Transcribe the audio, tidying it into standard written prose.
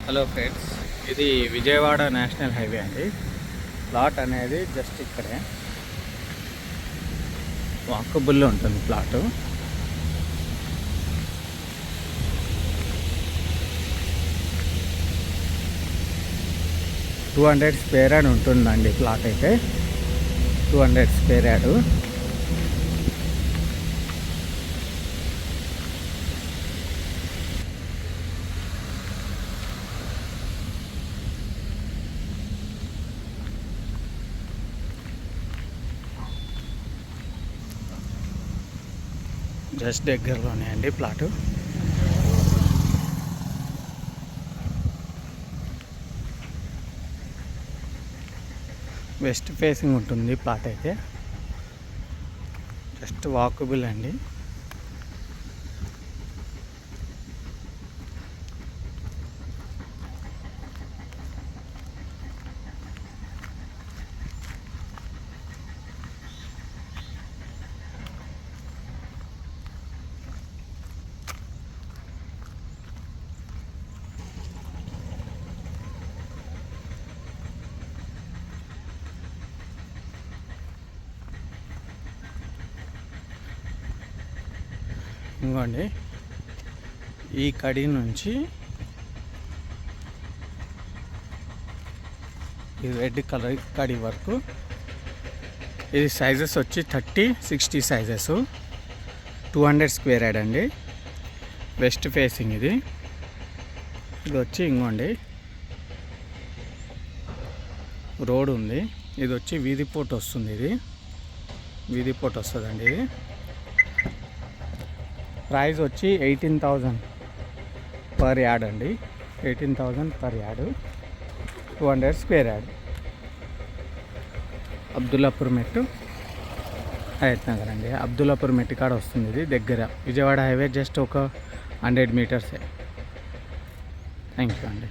Hello friends, ఇది Vijayawada national highway అండి. Plot అనేది జస్ట్ ఇక్కడే వాకబుల్లో ఉంటుంది ప్లాటు. $200 స్క్వేర్ యార్డ్ ఉంటుందండి ప్లాట్ అయితే. 200 స్క్వేర్ యార్డు. జస్ట్ దగ్గరలోనే అండి ప్లాటు. వెస్ట్ ఫేసింగ్ ఉంటుంది ప్లాట్ అయితే. జస్ట్ వాకబుల్ అండి. ఇంకోండి, ఈ కడి నుంచి ఈ రెడ్ కలర్ కడి వరకు ఇది సైజెస్ వచ్చి 30-60 సైజెస్. 200 స్క్వేర్ యార్డ్ అండి. వెస్ట్ ఫేసింగ్ ఇది. ఇది వచ్చి ఇంకోండి రోడ్ ఉంది. ఇది వచ్చి వీధి పోర్ట్ వస్తుంది. ఇది వీధి పోర్ట్ వస్తుందండి. ఇది ప్రైస్ వచ్చి 18,000 పర్ యార్డ్ అండి. 18,000 per yard. 200 square yard. Abdullapur మెట్టు, హయత్ నగర్ అండి. అబ్దుల్లాపూర్ మెట్టు కాడ వస్తుంది. ఇది దగ్గర విజయవాడ హైవే జస్ట్ ఒక 100 మీటర్సే. థ్యాంక్ యూ అండి.